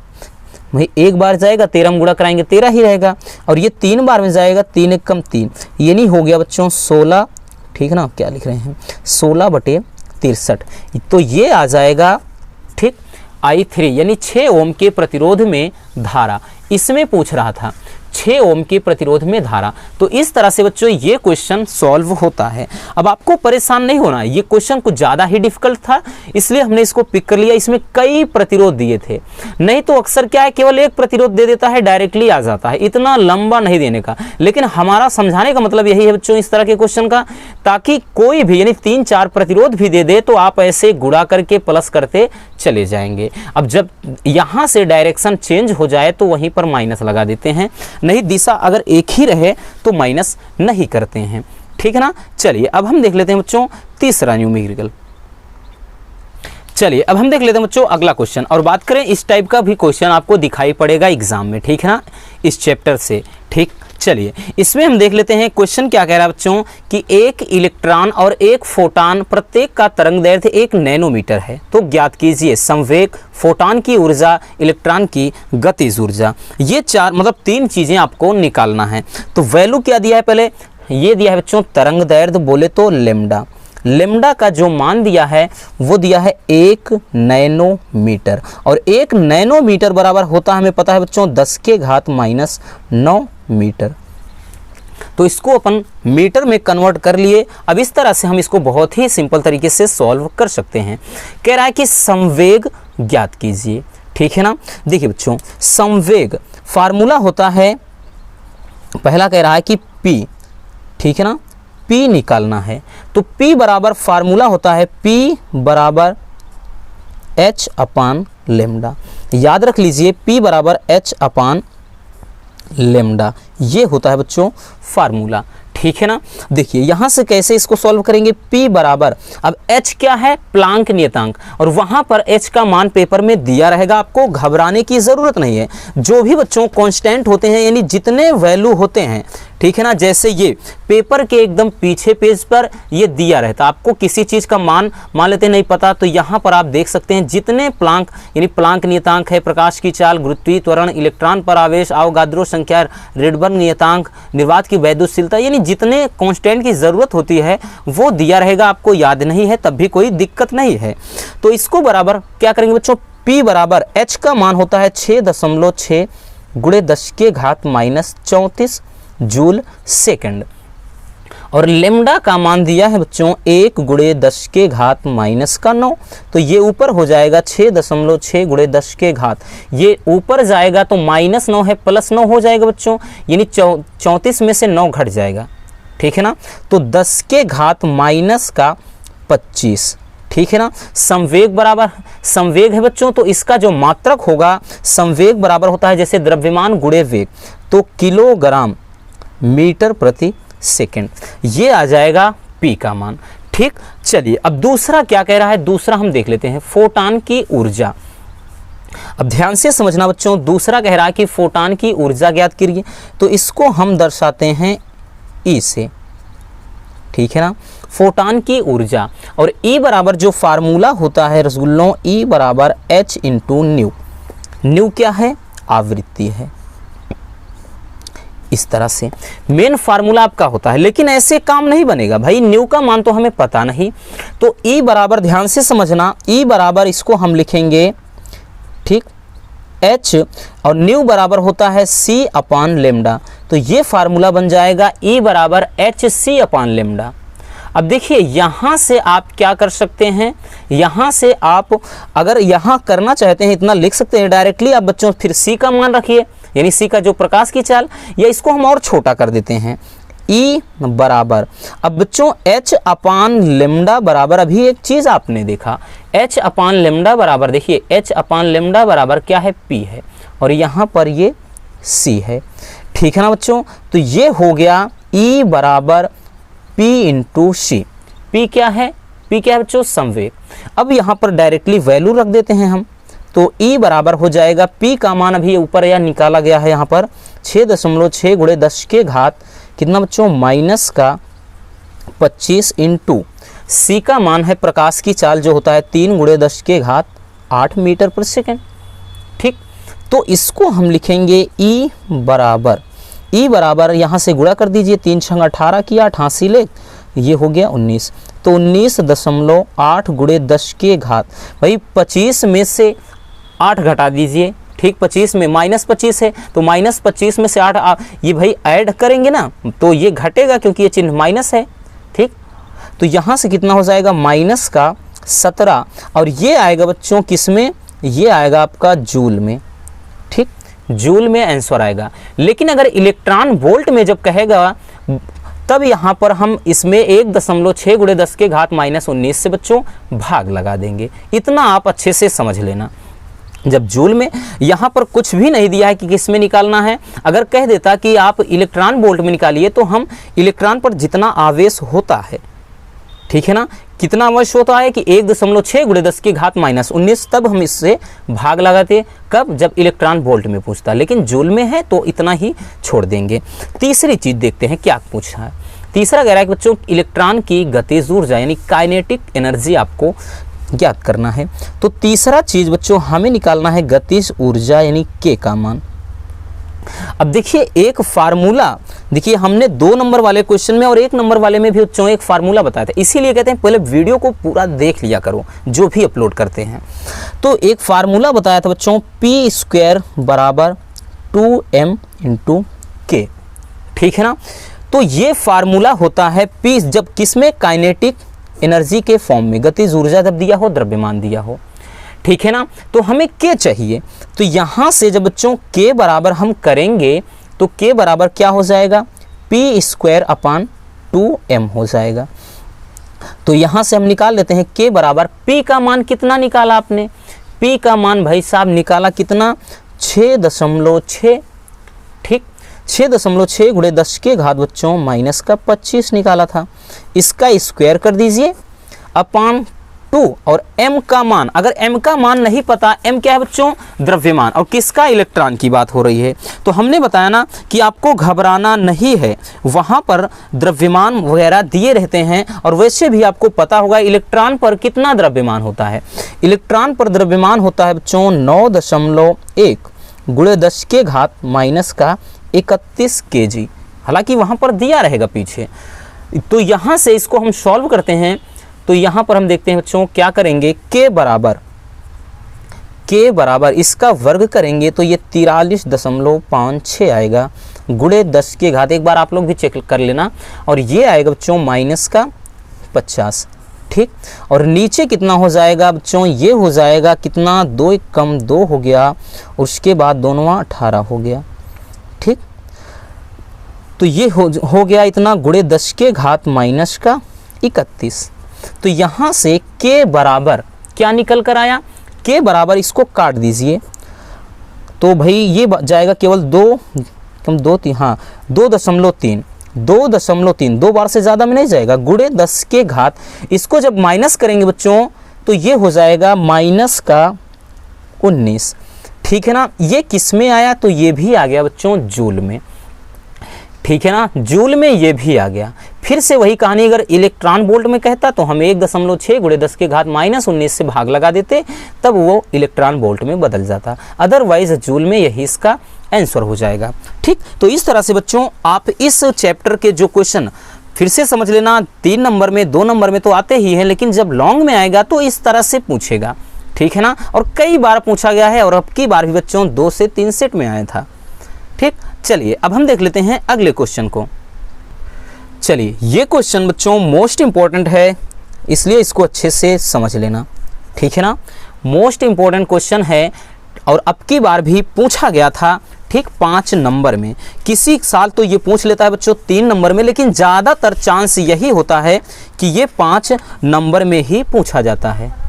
भाई। एक बार जाएगा 13 में गुणा कराएंगे 13 ही रहेगा, और ये 3 बार में जाएगा, 3 एक कम 3, ये नहीं हो गया बच्चों 16, ठीक है ना। क्या लिख रहे हैं 16/63, तो ये आ जाएगा, ठीक। I3 यानी 6 ओम के प्रतिरोध में धारा, इसमें पूछ रहा था 6 ओम के प्रतिरोध में धारा। तो इस तरह से बच्चों ये क्वेश्चन सॉल्व होता है। अब आपको परेशान नहीं होना, ये क्वेश्चन कुछ ज़्यादा ही डिफिकल्ट था, इसलिए हमने इसको पिक कर लिया। इसमें कई प्रतिरोध दिए थे, नहीं तो अक्सर क्या है केवल एक प्रतिरोध दे देता है, डायरेक्टली आ जाता है, इतना लंबा नहीं देने का। लेकिन हमारा समझाने का मतलब यही है बच्चों इस तरह के क्वेश्चन का, ताकि कोई भी यानी 3-4 प्रतिरोध भी दे दे तो आप ऐसे गुणा करके प्लस करते चले जाएंगे। अब जब यहाँ से डायरेक्शन चेंज हो जाए तो वहीं पर माइनस लगा देते हैं, नहीं दिशा अगर एक ही रहे तो माइनस नहीं करते हैं, ठीक है ना। चलिए अब हम देख लेते हैं बच्चों तीसरा न्यूमेरिकल। चलिए अब हम देख लेते हैं बच्चों अगला क्वेश्चन, और बात करें इस टाइप का भी क्वेश्चन आपको दिखाई पड़ेगा एग्जाम में, ठीक है ना, इस चैप्टर से, ठीक। चलिए इसमें हम देख लेते हैं क्वेश्चन क्या कह रहा है बच्चों कि एक इलेक्ट्रॉन और एक फोटॉन, प्रत्येक का तरंग दैर्ध्य 1 नैनोमीटर है। तो ज्ञात कीजिए संवेग, फोटॉन की ऊर्जा, इलेक्ट्रॉन की गतिज ऊर्जा। ये 4 मतलब 3 चीजें आपको निकालना है। तो वैल्यू क्या दिया है, पहले ये दिया है बच्चों तरंग दैर्ध्य बोले तो लेमडा, लेमडा का जो मान दिया है वो दिया है 1 नैनोमीटर, और 1 नैनोमीटर बराबर होता है हमें पता है बच्चों 10⁻⁹ मीटर। तो इसको अपन मीटर में कन्वर्ट कर लिए। अब इस तरह से हम इसको बहुत ही सिंपल तरीके से सॉल्व कर सकते हैं। कह रहा है कि संवेग ज्ञात कीजिए, ठीक है ना। देखिए बच्चों संवेग फार्मूला होता है, पहला कह रहा है कि P, ठीक है ना, P निकालना है। तो P बराबर फार्मूला होता है P बराबर H/λ। याद रख लीजिए P बराबर H/λ, ये होता है बच्चों फार्मूला, ठीक है ना। देखिए यहाँ से कैसे इसको सॉल्व करेंगे, P बराबर, अब H क्या है प्लांक नियतांक, और वहाँ पर H का मान पेपर में दिया रहेगा, आपको घबराने की ज़रूरत नहीं है। जो भी बच्चों कांस्टेंट होते हैं यानी जितने वैल्यू होते हैं, ठीक है ना, जैसे ये पेपर के एकदम पीछे पेज पर ये दिया रहता, आपको किसी चीज़ का मान लेते नहीं पता, तो यहाँ पर आप देख सकते हैं जितने प्लांक यानी प्लांक नियतांक है, प्रकाश की चाल, गुरुत्वीय त्वरण, इलेक्ट्रॉन पर आवेश, अवोगाद्रो संख्या, रेडबर्ग नियतांक, निर्वात की वैद्युतशीलता, यानी जितने कांस्टेंट की ज़रूरत होती है वो दिया रहेगा, आपको याद नहीं है तब भी कोई दिक्कत नहीं है। तो इसको बराबर क्या करेंगे बच्चों, P बराबर H का मान होता है 6.6 गुणे 10 के घात माइनस 34 जूल सेकंड, और लेमडा का मान दिया है बच्चों 1 गुणे 10 के घात माइनस का 9। तो ये ऊपर हो जाएगा 6.6 गुणे 10 के घात, ये ऊपर जाएगा तो माइनस 9 है प्लस 9 हो जाएगा बच्चों, यानी 34 में से 9 घट जाएगा, ठीक है ना। तो 10 के घात माइनस का 25, ठीक है ना। संवेग बराबर, संवेग है बच्चों तो इसका जो मात्रक होगा, संवेग बराबर होता है जैसे द्रव्यमान गुणे वेग, तो किलोग्राम मीटर प्रति सेकेंड, ये आ जाएगा P का मान, ठीक। चलिए अब दूसरा क्या कह रहा है, दूसरा हम देख लेते हैं, फोटॉन की ऊर्जा। अब ध्यान से समझना बच्चों, दूसरा कह रहा है कि फोटॉन की ऊर्जा ज्ञात करिए, तो इसको हम दर्शाते हैं E से, ठीक है ना, फोटॉन की ऊर्जा। और E बराबर जो फार्मूला होता है रसगुल्लों, E बराबर H इंटू न्यू, न्यू क्या है, आवृत्ति है। इस तरह से मेन फार्मूला आपका होता है, लेकिन ऐसे काम नहीं बनेगा भाई, न्यू का मान तो हमें पता नहीं। तो E बराबर, ध्यान से समझना, E बराबर इसको हम लिखेंगे, ठीक, H, और न्यू बराबर होता है C अपान लेमडा, तो ये फार्मूला बन जाएगा E बराबर HC अपान लेमडा। अब देखिए यहाँ से आप क्या कर सकते हैं, यहाँ से आप अगर यहाँ करना चाहते हैं इतना लिख सकते हैं डायरेक्टली आप बच्चों, फिर C का मान रखिए, यानी C का जो प्रकाश की चाल, या इसको हम और छोटा कर देते हैं, E बराबर, अब बच्चों H अपान लेमडा बराबर, अभी एक चीज़ आपने देखा, H अपान लेमडा बराबर, देखिए H अपान लेमडा बराबर क्या है, P है, और यहाँ पर ये C है, ठीक है ना बच्चों। तो ये हो गया E बराबर P इंटू C, P क्या है, P क्या है बच्चों, संवेग। अब यहाँ पर डायरेक्टली वैल्यू रख देते हैं हम, तो E बराबर हो जाएगा, P का मान अभी ऊपर या निकाला गया है यहाँ पर 6.6 गुणे 10 के घात कितना बच्चों, माइनस का 25 इंटू C का मान है प्रकाश की चाल जो होता है 3 गुणे 10 के घात 8 मीटर पर सेकेंड, ठीक। तो इसको हम लिखेंगे E बराबर यहाँ से गुणा कर दीजिए, 3 छंग 18 किया, 88 ले, ये हो गया 19, तो 19.8 गुणे 10 के घात, भाई 25 में से 8 घटा दीजिए, ठीक, 25 में माइनस 25 है, तो माइनस 25 में से 8 ये भाई ऐड करेंगे ना तो ये घटेगा क्योंकि ये चिन्ह माइनस है, ठीक। तो यहाँ से कितना हो जाएगा, माइनस का 17, और ये आएगा बच्चों किस में, ये आएगा आपका जूल में, ठीक, जूल में आंसर आएगा। लेकिन अगर इलेक्ट्रॉन वोल्ट में जब कहेगा तब यहाँ पर हम इसमें 1.6 गुणे 10 के घात माइनस 19 से बच्चों भाग लगा देंगे, इतना आप अच्छे से समझ लेना। जब जूल में यहाँ पर कुछ भी नहीं दिया है कि किस में निकालना है, अगर कह देता कि आप इलेक्ट्रॉन वोल्ट में निकालिए तो हम इलेक्ट्रॉन पर जितना आवेश होता है, ठीक है ना, कितना आवेश होता है कि 1.6 गुणे 10 की घात माइनस 19, तब हम इससे भाग लगाते, कब, जब इलेक्ट्रॉन वोल्ट में पूछता, लेकिन जूल में है तो इतना ही छोड़ देंगे। तीसरी चीज देखते हैं क्या पूछा है। तीसरा कह रहा है कि बच्चों इलेक्ट्रॉन की गतिज ऊर्जा यानी काइनेटिक एनर्जी आपको ज्ञात करना है। तो तीसरा चीज बच्चों हमें निकालना है गतिज ऊर्जा यानी K का मान। अब देखिए एक फार्मूला, देखिए हमने 2 नंबर वाले क्वेश्चन में और 1 नंबर वाले में भी बच्चों एक फार्मूला बताया था, इसीलिए कहते हैं पहले वीडियो को पूरा देख लिया करो जो भी अपलोड करते हैं। तो एक फार्मूला बताया था बच्चों, P² बराबर 2m इंटू K, ठीक है ना। तो ये फार्मूला होता है P जब किसमें, काइनेटिक एनर्जी के फॉर्म में, गतिज ऊर्जा जब दिया हो, द्रव्यमान दिया हो, ठीक है ना। तो हमें K चाहिए, तो यहाँ से जब बच्चों K बराबर हम करेंगे तो K बराबर क्या हो जाएगा, P² अपान 2m हो जाएगा। तो यहाँ से हम निकाल लेते हैं K बराबर, P का मान कितना निकाला आपने, P का मान भाई साहब निकाला कितना, 6.6, ठीक, 6.6 गुणे 10 के घात बच्चों माइनस का 25 निकाला था, इसका स्क्वायर कर दीजिए अपान 2, और m का मान, अगर m का मान नहीं पता, m क्या है बच्चों, द्रव्यमान, और किसका, इलेक्ट्रॉन की बात हो रही है, तो हमने बताया ना कि आपको घबराना नहीं है, वहाँ पर द्रव्यमान वगैरह दिए रहते हैं, और वैसे भी आपको पता होगा इलेक्ट्रॉन पर कितना द्रव्यमान होता है। इलेक्ट्रॉन पर द्रव्यमान होता है बच्चों 9.1 गुणे 10 के घात माइनस का 31 kg, हालांकि वहाँ पर दिया रहेगा पीछे। तो यहाँ से इसको हम सॉल्व करते हैं, तो यहाँ पर हम देखते हैं बच्चों क्या करेंगे, के बराबर इसका वर्ग करेंगे तो ये 43.56 आएगा, गुणे 10 की घात, एक बार आप लोग भी चेक कर लेना, और ये आएगा बच्चों माइनस का 50, ठीक। और नीचे कितना हो जाएगा बच्चों, ये हो जाएगा कितना, 2 कम 2 हो गया, उसके बाद दोनों 18 हो गया, ठीक। तो ये हो गया इतना, गुणे 10 के घात माइनस का 31। तो यहाँ से के बराबर क्या निकल कर आया, के बराबर इसको काट दीजिए तो भाई ये जाएगा केवल 2.3, 2 बार से ज़्यादा में नहीं जाएगा, गुणे 10 के घात, इसको जब माइनस करेंगे बच्चों तो ये हो जाएगा माइनस का 19, ठीक है ना। ये किस में आया, तो ये भी आ गया बच्चों जूल में, ठीक है ना, जूल में ये भी आ गया। फिर से वही कहानी, अगर इलेक्ट्रॉन वोल्ट में कहता तो हम 1.6 गुणे 10 के घात -19 से भाग लगा देते, तब वो इलेक्ट्रॉन वोल्ट में बदल जाता, अदरवाइज जूल में यही इसका आंसर हो जाएगा, ठीक। तो इस तरह से बच्चों आप इस चैप्टर के जो क्वेश्चन फिर से समझ लेना, 3 नंबर में 2 नंबर में तो आते ही हैं, लेकिन जब लॉन्ग में आएगा तो इस तरह से पूछेगा, ठीक है ना। और कई बार पूछा गया है, और अब की बार भी बच्चों 2 से 3 सेट में आया था, ठीक। चलिए अब हम देख लेते हैं अगले क्वेश्चन को। चलिए ये क्वेश्चन बच्चों मोस्ट इंपॉर्टेंट है, इसलिए इसको अच्छे से समझ लेना, ठीक है ना। मोस्ट इंपॉर्टेंट क्वेश्चन है, और अब की बार भी पूछा गया था, ठीक, 5 नंबर में। किसी साल तो ये पूछ लेता है बच्चों 3 नंबर में, लेकिन ज़्यादातर चांस यही होता है कि ये 5 नंबर में ही पूछा जाता है,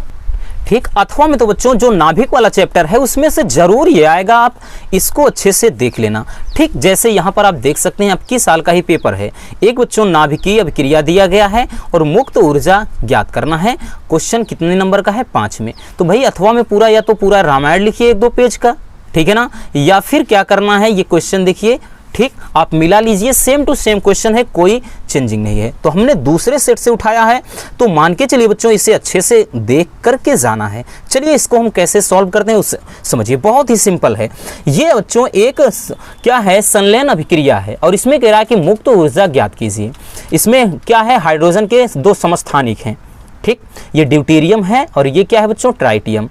ठीक। अथवा में तो बच्चों जो नाभिक वाला चैप्टर है उसमें से जरूर ये आएगा, आप इसको अच्छे से देख लेना, ठीक। जैसे यहाँ पर आप देख सकते हैं, अब की साल का ही पेपर है, एक बच्चों नाभिकीय अभिक्रिया दिया गया है और मुक्त ऊर्जा ज्ञात करना है। क्वेश्चन कितने नंबर का है, 5 में। तो भाई अथवा में पूरा या तो पूरा रामायण लिखिए 1-2 पेज का, ठीक है ना, या फिर क्या करना है, ये क्वेश्चन देखिए, ठीक, आप मिला लीजिए, सेम टू सेम क्वेश्चन है, कोई चेंजिंग नहीं है। तो हमने दूसरे सेट से उठाया है, तो मान के चलिए बच्चों इसे अच्छे से देख करके जाना है। चलिए इसको हम कैसे सॉल्व करते हैं उस समझिए, बहुत ही सिंपल है। ये बच्चों एक क्या है, संलयन अभिक्रिया है, और इसमें कह रहा है कि मुक्त ऊर्जा ज्ञात कीजिए। इसमें क्या है, हाइड्रोजन के 2 समस्थानिक हैं, ठीक। ये ड्यूटेरियम है और ये क्या है बच्चों, ट्राइटियम।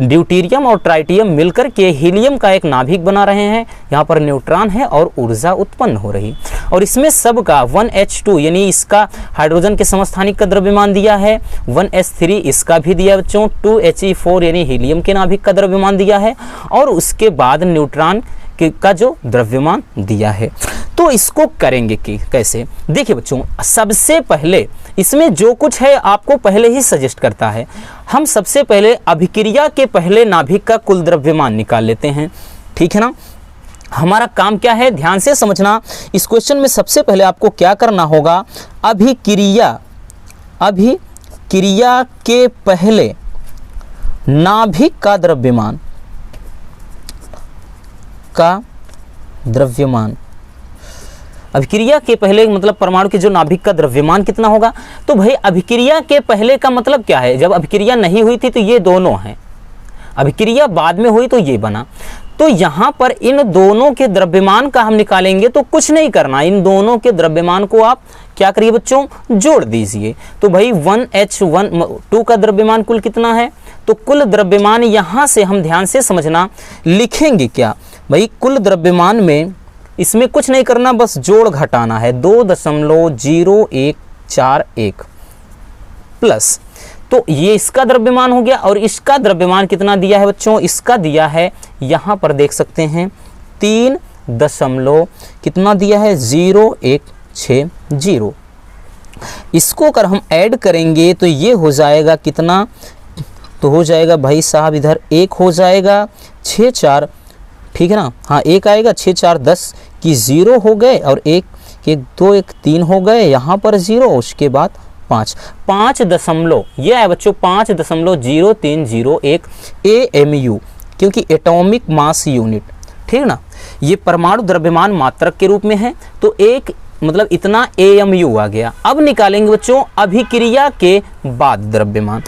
ड्यूटेरियम और ट्राइटियम मिलकर के हीलियम का एक नाभिक बना रहे हैं, यहाँ पर न्यूट्रॉन है और ऊर्जा उत्पन्न हो रही, और इसमें सबका 1H2 यानी इसका हाइड्रोजन के समस्थानिक का द्रव्यमान दिया है, 1H3 इसका भी दिया बच्चों, 2He4 यानी हीलियम के नाभिक का द्रव्यमान दिया है, और उसके बाद न्यूट्रॉन का जो द्रव्यमान दिया है। तो इसको करेंगे कि कैसे, देखिए बच्चों सबसे पहले इसमें जो कुछ है आपको पहले ही सजेस्ट करता है, हम सबसे पहले अभिक्रिया के पहले नाभिक का कुल द्रव्यमान निकाल लेते हैं, ठीक है ना। हमारा काम क्या है, ध्यान से समझना, इस क्वेश्चन में सबसे पहले आपको क्या करना होगा, अभिक्रिया के पहले नाभिक का द्रव्यमान अभिक्रिया के पहले मतलब परमाणु के जो नाभिक का द्रव्यमान कितना होगा। तो भाई अभिक्रिया के पहले का मतलब क्या है, जब अभिक्रिया नहीं हुई थी तो ये दोनों हैं, अभिक्रिया बाद में हुई तो ये बना। तो यहाँ पर इन दोनों के द्रव्यमान का हम निकालेंगे, तो कुछ नहीं करना, इन दोनों के द्रव्यमान को आप क्या करिए बच्चों, जोड़ दीजिए। तो भाई 1H2 का द्रव्यमान कुल कितना है, तो कुल द्रव्यमान यहाँ से हम ध्यान से समझना, लिखेंगे क्या भाई, कुल द्रव्यमान में इसमें कुछ नहीं करना, बस जोड़ घटाना है, 2.0141 प्लस, तो ये इसका द्रव्यमान हो गया, और इसका द्रव्यमान कितना दिया है बच्चों, इसका दिया है यहाँ पर देख सकते हैं 3 कितना दिया है 0160। इसको अगर हम ऐड करेंगे तो ये हो जाएगा कितना, तो हो जाएगा भाई साहब इधर 1 हो जाएगा 6 4, ठीक है ना, हाँ 1 आएगा, 6 4 10 की 0 हो गए, और 1 1 2 1 3 हो गए, यहाँ पर 0, उसके बाद 5 दशमलव, ये है बच्चों 5.0301 AMU, क्योंकि एटॉमिक मास यूनिट, ठीक ना। ये परमाणु द्रव्यमान मात्रक के रूप में है, तो एक मतलब इतना AMU आ गया। अब निकालेंगे बच्चों अभिक्रिया के बाद द्रव्यमान,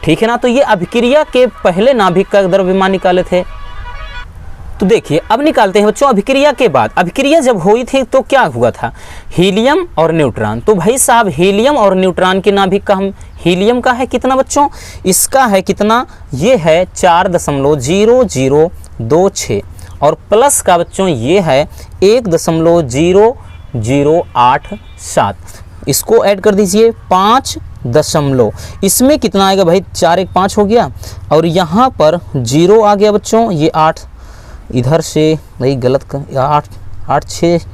ठीक है ना। तो ये अभिक्रिया के पहले नाभिक का द्रव्यमान निकाले थे, तो देखिए अब निकालते हैं बच्चों अभिक्रिया के बाद। अभिक्रिया जब हुई थी तो क्या हुआ था, हीलियम और न्यूट्रॉन। तो भाई साहब हीलियम और न्यूट्रॉन के नाभिक का हम, हीलियम का है कितना बच्चों, इसका है कितना, ये है 4.0026 और प्लस का बच्चों ये है 1.0087। इसको ऐड कर दीजिए 5 दशमलव, इसमें कितना आएगा भाई, 4 1 5 हो गया और यहाँ पर 0 आ गया बच्चों, ये 8 इधर से नहीं गलत कर, 8 8 6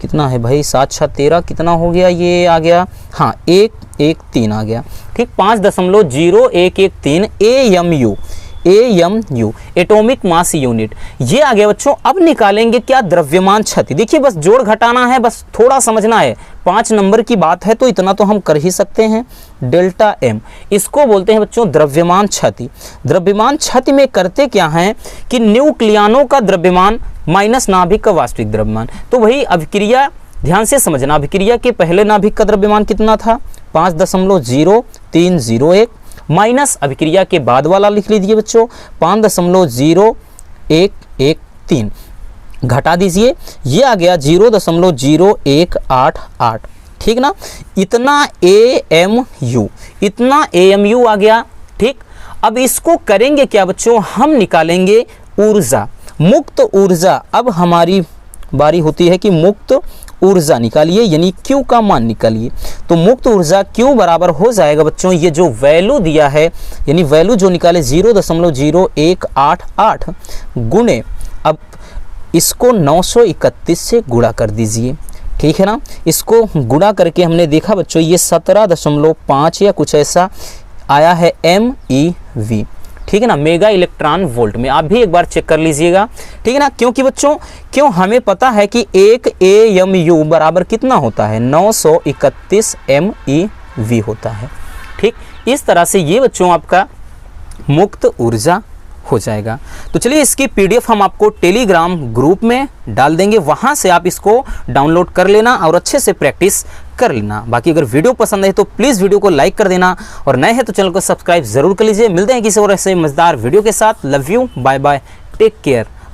कितना है भाई, 7 6 13 कितना हो गया, ये आ गया हाँ 1 1 3 आ गया, ठीक 5.0113 AMU एटॉमिक मास यूनिट, ये आ गया बच्चों। अब निकालेंगे क्या, द्रव्यमान क्षति। देखिए बस जोड़ घटाना है, बस थोड़ा समझना है, 5 नंबर की बात है तो इतना तो हम कर ही सकते हैं। डेल्टा M इसको बोलते हैं बच्चों द्रव्यमान क्षति। द्रव्यमान क्षति में करते क्या हैं कि न्यूक्लियनों का द्रव्यमान माइनस नाभिक का वास्तविक द्रव्यमान। तो वही अभिक्रिया ध्यान से समझना, अभिक्रिया के पहले नाभिक का द्रव्यमान कितना था 5.0301 माइनस अभिक्रिया के बाद वाला लिख लीजिए बच्चों 5.0113 घटा दीजिए, ये आ गया 0.0188, ठीक ना। इतना AMU आ गया, ठीक। अब इसको करेंगे क्या बच्चों, हम निकालेंगे ऊर्जा, मुक्त ऊर्जा। अब हमारी बारी होती है कि मुक्त ऊर्जा निकालिए, यानी Q का मान निकालिए। तो मुक्त ऊर्जा Q बराबर हो जाएगा बच्चों, ये जो वैल्यू दिया है यानी वैल्यू जो निकाले 0.0188 गुणे, अब इसको 931 से गुणा कर दीजिए, ठीक है ना। इसको गुणा करके हमने देखा बच्चों ये 17.5 या कुछ ऐसा आया है MeV, ठीक है ना, मेगा इलेक्ट्रॉन वोल्ट में। आप भी एक बार चेक कर लीजिएगा, ठीक है ना। क्योंकि बच्चों हमें पता है कि 1 AMU बराबर कितना होता है 931 MeV होता है, ठीक। इस तरह से ये बच्चों आपका मुक्त ऊर्जा हो जाएगा। तो चलिए इसकी PDF हम आपको टेलीग्राम ग्रुप में डाल देंगे, वहां से आप इसको डाउनलोड कर लेना और अच्छे से प्रैक्टिस कर लेना। बाकी अगर वीडियो पसंद है तो प्लीज़ वीडियो को लाइक कर देना और नए हैं तो चैनल को सब्सक्राइब जरूर कर लीजिए। मिलते हैं किसी और ऐसे मजेदार वीडियो के साथ। Love you, bye bye, take care.